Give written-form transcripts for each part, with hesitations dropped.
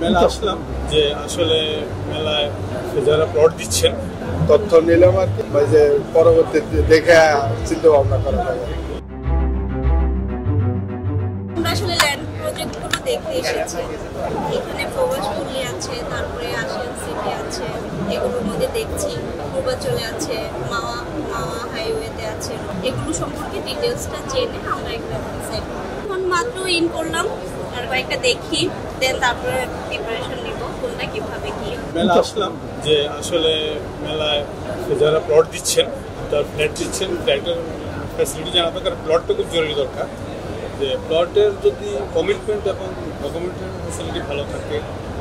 মেলা আসলাম যে আসলে মেলায় যারা প্লট দিচ্ছেন তথ্য নিলাম আর কি, যে পরবর্তীতে দেখে চিন্তা ভাবনা করা যাবে। আমরা আসলে ল্যান্ড প্রজেক্টগুলো দেখতে এসেছি। এখানে প্রবাসপল্লী আছে, তারপরে আসিয়ান সিটি আছে, এগুলোর মধ্যে দেখছি পূর্বাচলে আছে, মাওয়া হাইওয়েতে আছে। এগুলো সম্পর্কে ডিটেলসটা জেনে আমরা একটা ডিসাইড করব। এখন মাত্র ইন করলাম, আর কয়েকটা দেখি, দেন তারপরে প্রিপারেশন নিব কোনটা কিভাবে কি। মেলা আসলাম যে আসলে মেলায় যারা প্লট দিচ্ছেন, তার ফ্ল্যাট দিচ্ছেন, ফ্ল্যাটের ফ্যাসিলিটি জানা দরকার। প্লটটা খুব জরুরি দরকার, যে প্লটের যদি কমিটমেন্ট এবং ডকুমেন্টের ফ্যাসিলিটি ভালো থাকে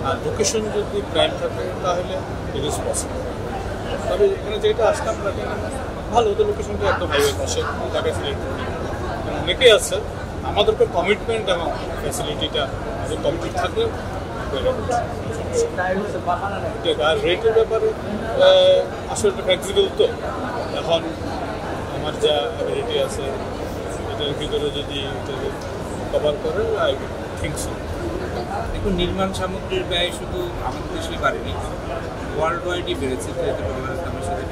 আর লোকেশন যদি প্রাইম থাকে তাহলে ইট ইজ পসিবল। তবে এখানে যেটা আসলাম ভালো, তো লোকেশনটা একদম হাইওয়ে পাশে, ঢাকা সিলেট অনেকেই আছে। আমাদেরকে কমিটমেন্ট এবং ফ্যাসিলিটিটা কমপ্লিট থাকলে আর রেটের ব্যাপারে আসলে ফ্লেক্সিবল। তো এখন আমার যা অ্যাবিলিটি আছে এটার ভিতরে যদি কভার করে আই থিঙ্ক সো। দেখুন, নির্মাণ সামগ্রীর ব্যয় শুধু আমাদের দেশেই বাড়েনি, ওয়ার্ল্ড ওয়াইডই বেড়েছে। আমার সাথে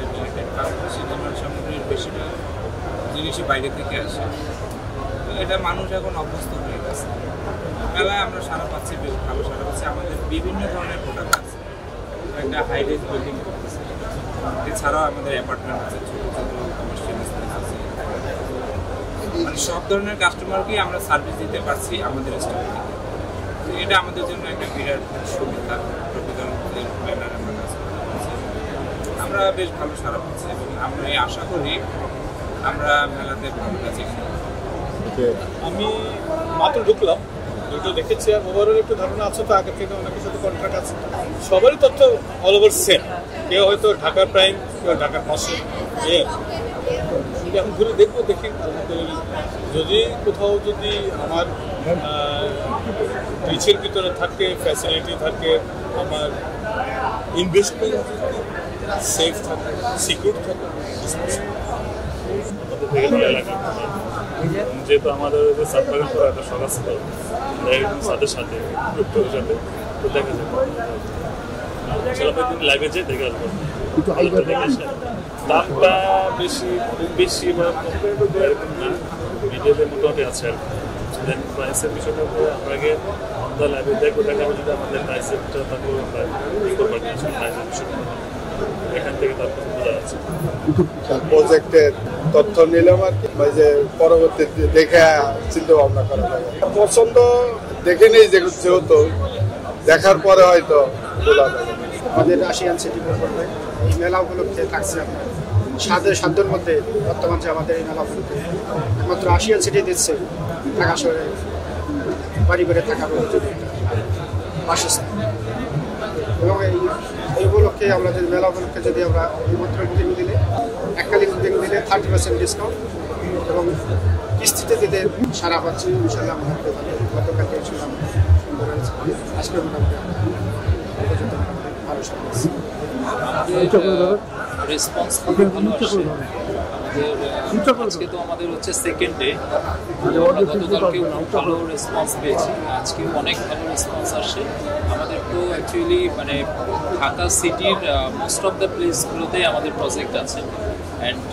কারণ দেশে নির্মাণ সামগ্রীর বেশিরভাগ জিনিসই বাইরে থেকে আসে। তো এটা মানুষ এখন অভ্যস্ত হয়ে গেছে। মেলায় আমরা সারা পাচ্ছি, ভালো সারা পাচ্ছি। আমাদের বিভিন্ন ধরনের প্রোডাক্ট আছে, একটা হাই রেঞ্জ বিল্ডিং করতেছে। এছাড়াও আমাদের অ্যাপার্টমেন্ট আছে, ছোটো ছোটো কমার্শিয়াল স্পেস আছে। মানে সব ধরনের কাস্টমারকেই আমরা সার্ভিস দিতে পারছি আমাদের স্টল থেকে। তো এটা আমাদের জন্য একটা বিরাট সুবিধা। প্রকৃতপক্ষে ব্যানার আমরা কাজ করছি, আমরা বেশ ভালো সারা পাচ্ছি এবং আমরা আশা করি আমরা মেলাতে ভালো কাজে। আমি মাত্র ঢুকলাম, দুটো দেখেছি, আর ওভারঅল একটু ধারণা আছে। তো আগের থেকে অনেকের সাথে কন্ট্রাক্ট আছে, সবারই তথ্য অল ওভার সেম। কেউ হয়তো ঢাকার প্রাইম, কেউ ঢাকার পাশে। এখন ঘুরে দেখবো, দেখি যদি কোথাও যদি আমার রিচের ভিতরে থাকে, ফ্যাসিলিটি থাকে, আমার ইনভেস্টমেন্ট সেফ থাকে, সিকিউর থাকে। যেহেতু আমাদের যে সাবমার্কেট করা একটা শখ আছে, তো তাদের সাথে সাথে তো দেখা যাবে। লাইভে যেয়ে দেখে আসবো, দামটা বেশি বেশি বা এরকম না, নিজেদের মোটামুটি আছে আর কি। দেন প্রাইসের বিষয়টা আমরা আগে আমরা লাইভে দেখবো, দেখা যাবে যদি আমাদের প্রাইসেরটা তারপর আমরা ই করবো প্রাইসের বিষয়টা এখান থেকে তারপর বোঝা যাচ্ছে। প্রজেক্টের তথ্য নিলাম আর কি, যে পরবর্তীতে দেখে চিন্তা ভাবনা করা যাবে। পছন্দ দেখে নেই, যেহেতু দেখার পরে হয়তো বলা যাবে। আমাদের আসিয়ান সিটি করবে এই মেলা উপলক্ষে থাকছে আপনার সাধ্যের মধ্যে। বর্তমান যে আমাদের এই মেলা উপলক্ষে একমাত্র আসিয়ান সিটি দিচ্ছে ঢাকা শহরে বাড়ি বেড়ে থাকার বাসস্থান। এবং এই উপলক্ষে আমাদের মেলা উপলক্ষে যদি আমরা এইমাত্র বুকিং দিলে, এককালীন বুকিং দিলে 30% ডিসকাউন্ট এবং কিস্তিতে দিতে সারা পাচ্ছি। ইনশাল্লাহ আমাদের গতকালকে ইনশাল্লাহ আজকে মোটামুটি ভালো সারা পাচ্ছি। রেসপন্স খুবই ভালো আসে আমাদের। আজকে তো আমাদের হচ্ছে সেকেন্ড ডে, আমরা গতকালকেও খুব ভালো রেসপন্স পেয়েছি, আজকেও অনেক ভালো রেসপন্স আসে আমাদের। তো অ্যাকচুয়ালি মানে ঢাকা সিটির মোস্ট অফ দ্য প্লেসগুলোতে আমাদের প্রজেক্ট আছে। অ্যান্ড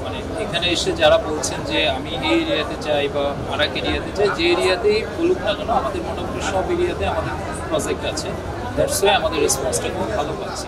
মানে এখানে এসে যারা বলছেন যে আমি এই এরিয়াতে চাই বা আরেক এরিয়াতে চাই, যে এরিয়াতেই বলুক না কেন, আমাদের মোটামুটি সব এরিয়াতে আমাদের প্রজেক্ট আছে। দ্যাটস ওয়াই আমাদের রেসপন্সটা খুব ভালো পাচ্ছি।